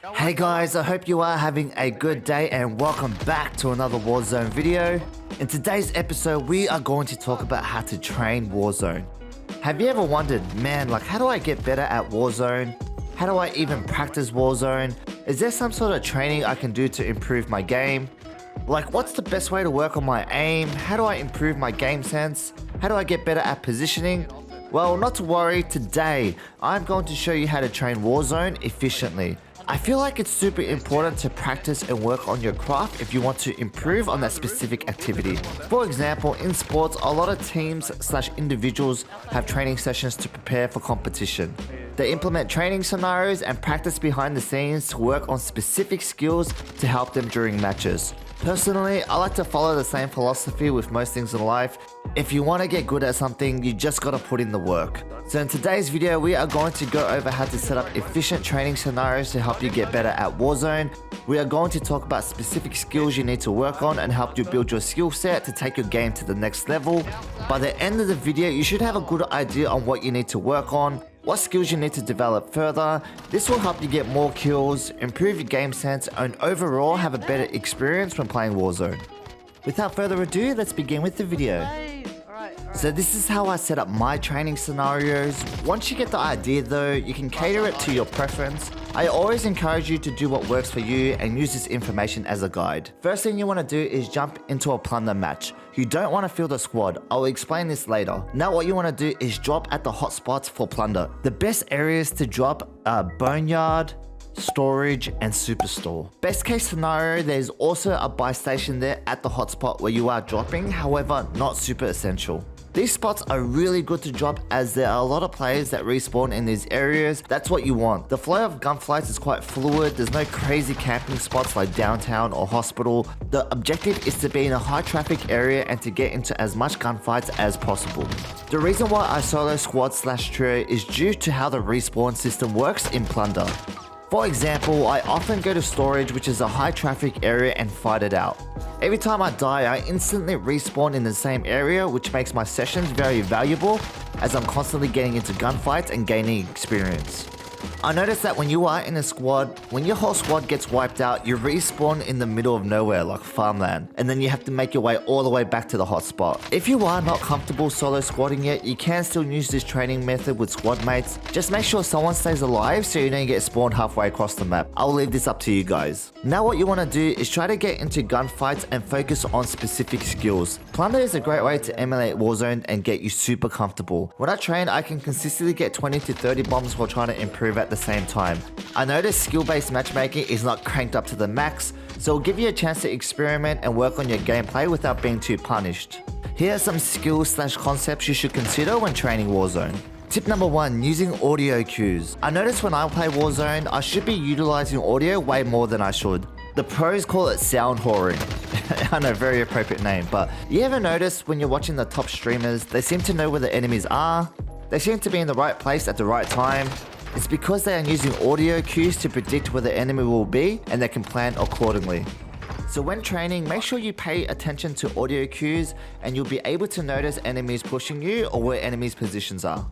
Hey guys, I hope you are having a good day and welcome back to another Warzone video. In today's episode, we are going to talk about how to train Warzone. Have you ever wondered, man, like how do I get better at Warzone? How do I even practice Warzone? Is there some sort of training I can do to improve my game? Like what's the best way to work on my aim? How do I improve my game sense? How do I get better at positioning? Well, not to worry, today I'm going to show you how to train Warzone efficiently. I feel like it's super important to practice and work on your craft if you want to improve on that specific activity. For example, in sports, a lot of teams/individuals have training sessions to prepare for competition. They implement training scenarios and practice behind the scenes to work on specific skills to help them during matches. Personally, I like to follow the same philosophy with most things in life. If you want to get good at something, you just gotta put in the work. So in today's video, we are going to go over how to set up efficient training scenarios to help you get better at Warzone. We are going to talk about specific skills you need to work on and help you build your skill set to take your game to the next level. By the end of the video, you should have a good idea on what you need to work on, what skills you need to develop further. This will help you get more kills, improve your game sense, and overall have a better experience when playing Warzone. Without further ado, let's begin with the video. So this is how I set up my training scenarios. Once you get the idea though, you can cater it to your preference. I always encourage you to do what works for you and use this information as a guide. First thing you want to do is jump into a Plunder match. You don't want to field a squad. I'll explain this later. Now what you want to do is drop at the hotspots for Plunder. The best areas to drop are Boneyard, Storage, and Superstore. Best case scenario, there's also a buy station there at the hotspot where you are dropping, however, not super essential. These spots are really good to drop as there are a lot of players that respawn in these areas. That's what you want. The flow of gunfights is quite fluid. There's no crazy camping spots like downtown or hospital. The objective is to be in a high traffic area and to get into as much gunfights as possible. The reason why I solo squad/trio is due to how the respawn system works in Plunder. For example, I often go to Storage, which is a high traffic area, and fight it out. Every time I die, I instantly respawn in the same area, which makes my sessions very valuable as I'm constantly getting into gunfights and gaining experience. I noticed that when you are in a squad, when your whole squad gets wiped out, you respawn in the middle of nowhere like farmland, and then you have to make your way all the way back to the hotspot. If you are not comfortable solo squatting yet, you can still use this training method with squad mates. Just make sure someone stays alive so you don't get spawned halfway across the map. I'll leave this up to you guys. Now what you want to do is try to get into gunfights and focus on specific skills. Plunder is a great way to emulate Warzone and get you super comfortable. When I train, I can consistently get 20 to 30 bombs while trying to improve at the same time. I noticed skill-based matchmaking is not cranked up to the max, so it'll give you a chance to experiment and work on your gameplay without being too punished. Here are some skills/concepts you should consider when training Warzone. Tip number 1, using audio cues. I notice when I play Warzone, I should be utilizing audio way more than I should. The pros call it sound whoring. I know, very appropriate name, but you ever notice when you're watching the top streamers, they seem to know where the enemies are, they seem to be in the right place at the right time. It's because they are using audio cues to predict where the enemy will be and they can plan accordingly. So when training, make sure you pay attention to audio cues and you'll be able to notice enemies pushing you or where enemies' positions are.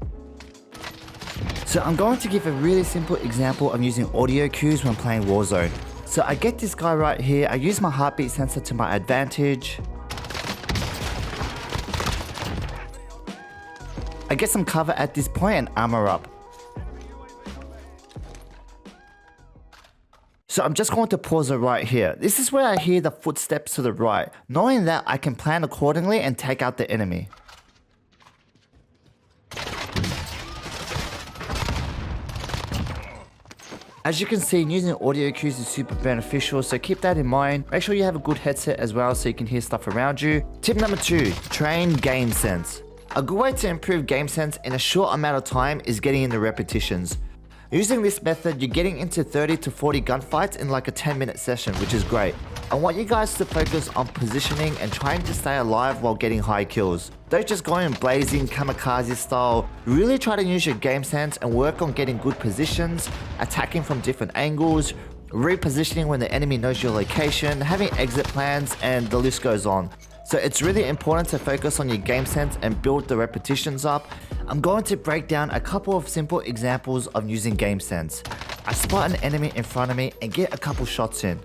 So I'm going to give a really simple example of using audio cues when playing Warzone. So I get this guy right here, I use my heartbeat sensor to my advantage. I get some cover at this point and armor up. So I'm just going to pause it right here. This is where I hear the footsteps to the right. Knowing that, I can plan accordingly and take out the enemy. As you can see, using audio cues is super beneficial, so keep that in mind. Make sure you have a good headset as well so you can hear stuff around you. Tip number 2, train game sense. A good way to improve game sense in a short amount of time is getting into repetitions. Using this method, you're getting into 30 to 40 gunfights in like a 10-minute session, which is great. I want you guys to focus on positioning and trying to stay alive while getting high kills. Don't just go in blazing kamikaze style. Really try to use your game sense and work on getting good positions, attacking from different angles, repositioning when the enemy knows your location, having exit plans, and the list goes on. So it's really important to focus on your game sense and build the repetitions up. I'm going to break down a couple of simple examples of using game sense. I spot an enemy in front of me and get a couple shots in.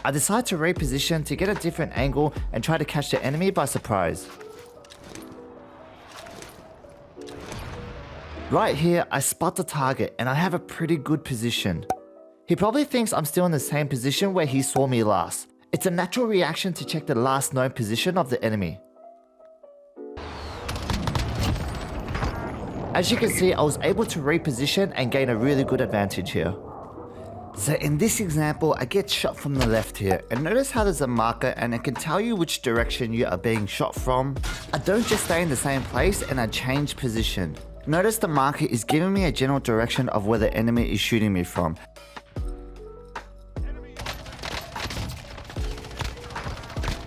I decide to reposition to get a different angle and try to catch the enemy by surprise. Right here, I spot the target and I have a pretty good position. He probably thinks I'm still in the same position where he saw me last. It's a natural reaction to check the last known position of the enemy. As you can see, I was able to reposition and gain a really good advantage here. So in this example, I get shot from the left here, and notice how there's a marker and it can tell you which direction you are being shot from. I don't just stay in the same place and I change position. Notice the marker is giving me a general direction of where the enemy is shooting me from.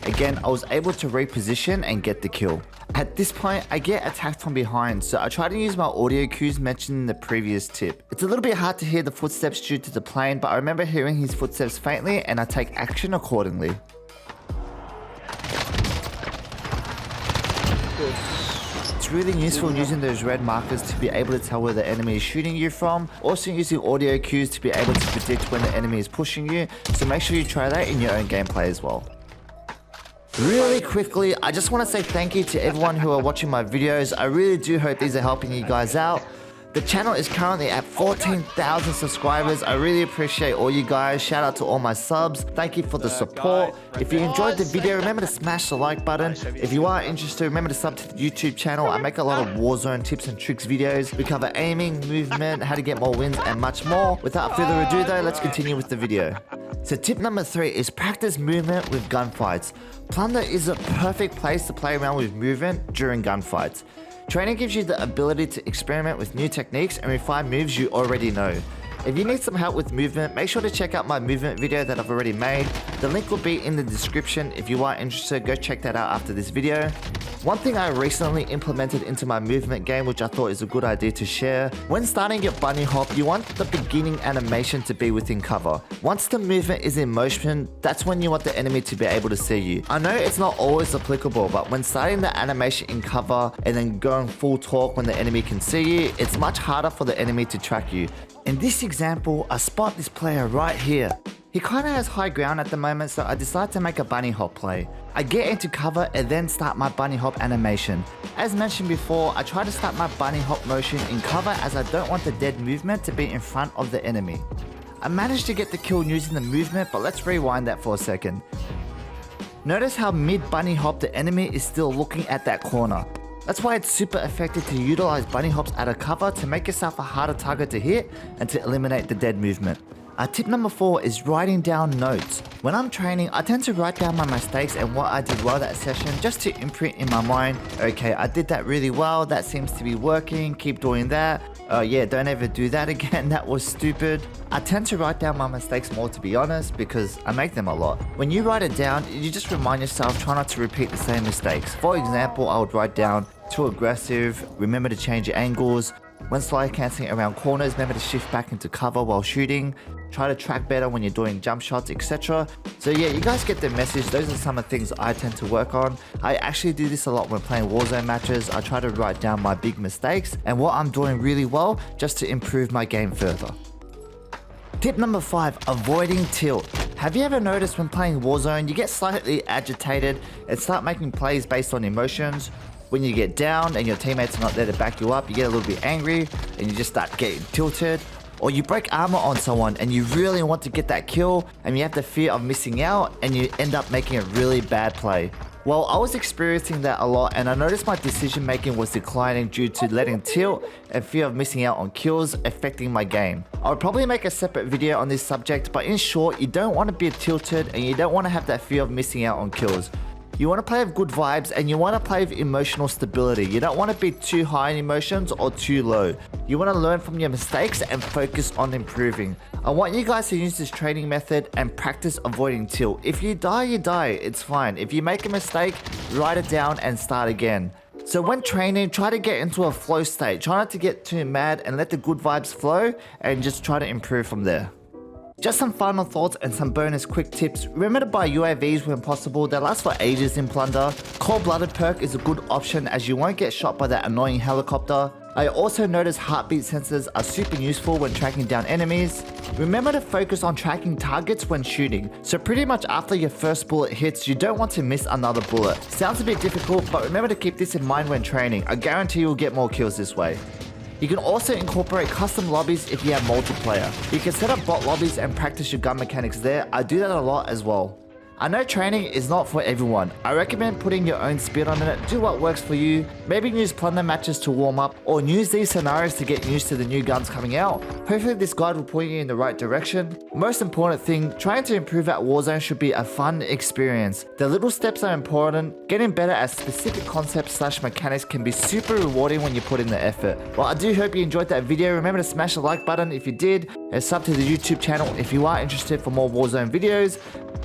Again, I was able to reposition and get the kill. At this point, I get attacked from behind, so I try to use my audio cues mentioned in the previous tip. It's a little bit hard to hear the footsteps due to the plane, but I remember hearing his footsteps faintly and I take action accordingly. It's really useful using those red markers to be able to tell where the enemy is shooting you from. Also using audio cues to be able to predict when the enemy is pushing you, so make sure you try that in your own gameplay as well. Really quickly, I just want to say thank you to everyone who are watching my videos. I really do hope these are helping you guys out. The channel is currently at 14,000 subscribers. I really appreciate all you guys. Shout out to all my subs. Thank you for the support. If you enjoyed the video, remember to smash the like button. If you are interested, remember to sub to the YouTube channel. I make a lot of Warzone tips and tricks videos. We cover aiming, movement, how to get more wins, and much more. Without further ado though, let's continue with the video. So tip number 3 is practice movement with gunfights. Plunder is a perfect place to play around with movement during gunfights. Training gives you the ability to experiment with new techniques and refine moves you already know. If you need some help with movement, make sure to check out my movement video that I've already made. The link will be in the description. If you are interested, go check that out after this video. One thing I recently implemented into my movement game, which I thought is a good idea to share. When starting your bunny hop, you want the beginning animation to be within cover. Once the movement is in motion, that's when you want the enemy to be able to see you. I know it's not always applicable, but when starting the animation in cover and then going full torque when the enemy can see you, it's much harder for the enemy to track you. In this example, I spot this player right here. He kinda has high ground at the moment, so I decide to make a bunny hop play. I get into cover and then start my bunny hop animation. As mentioned before, I try to start my bunny hop motion in cover as I don't want the dead movement to be in front of the enemy. I managed to get the kill using the movement, but let's rewind that for a second. Notice how mid bunny hop the enemy is still looking at that corner. That's why it's super effective to utilize bunny hops out of cover to make yourself a harder target to hit and to eliminate the dead movement. Tip number 4 is writing down notes. When I'm training, I tend to write down my mistakes and what I did well that session just to imprint in my mind, okay, I did that really well, that seems to be working, keep doing that. Oh yeah, don't ever do that again, that was stupid. I tend to write down my mistakes more, to be honest, because I make them a lot. When you write it down, you just remind yourself, try not to repeat the same mistakes. For example, I would write down, too aggressive, remember to change your angles. When slide cancelling around corners, remember to shift back into cover while shooting. Try to track better when you're doing jump shots, etc. So yeah, you guys get the message. Those are some of the things I tend to work on. I actually do this a lot when playing Warzone matches. I try to write down my big mistakes and what I'm doing really well just to improve my game further. Tip number 5, avoiding tilt. Have you ever noticed when playing Warzone, you get slightly agitated and start making plays based on emotions? When you get down and your teammates are not there to back you up, you get a little bit angry and you just start getting tilted. Or you break armor on someone and you really want to get that kill and you have the fear of missing out and you end up making a really bad play. Well, I was experiencing that a lot and I noticed my decision making was declining due to letting tilt and fear of missing out on kills affecting my game. I would probably make a separate video on this subject, but in short, you don't want to be tilted and you don't want to have that fear of missing out on kills. You want to play with good vibes and you want to play with emotional stability. You don't want to be too high in emotions or too low. You want to learn from your mistakes and focus on improving. I want you guys to use this training method and practice avoiding tilt. If you die, you die. It's fine. If you make a mistake, write it down and start again. So when training, try to get into a flow state. Try not to get too mad and let the good vibes flow and just try to improve from there. Just some final thoughts and some bonus quick tips. Remember to buy UAVs when possible, they last for ages in Plunder. Cold-blooded perk is a good option as you won't get shot by that annoying helicopter. I also noticed heartbeat sensors are super useful when tracking down enemies. Remember to focus on tracking targets when shooting, so pretty much after your first bullet hits, you don't want to miss another bullet. Sounds a bit difficult, but remember to keep this in mind when training. I guarantee you'll get more kills this way. You can also incorporate custom lobbies if you have multiplayer. You can set up bot lobbies and practice your gun mechanics there. I do that a lot as well. I know training is not for everyone. I recommend putting your own spin on it, do what works for you, maybe use Plunder matches to warm up, or use these scenarios to get used to the new guns coming out. Hopefully this guide will point you in the right direction. Most important thing, trying to improve at Warzone should be a fun experience. The little steps are important. Getting better at specific concepts / mechanics can be super rewarding when you put in the effort. Well, I do hope you enjoyed that video. Remember to smash the like button if you did, and sub to the YouTube channel if you are interested for more Warzone videos.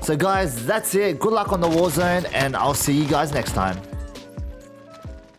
So guys, that's it. Good luck on the Warzone, and I'll see you guys next time.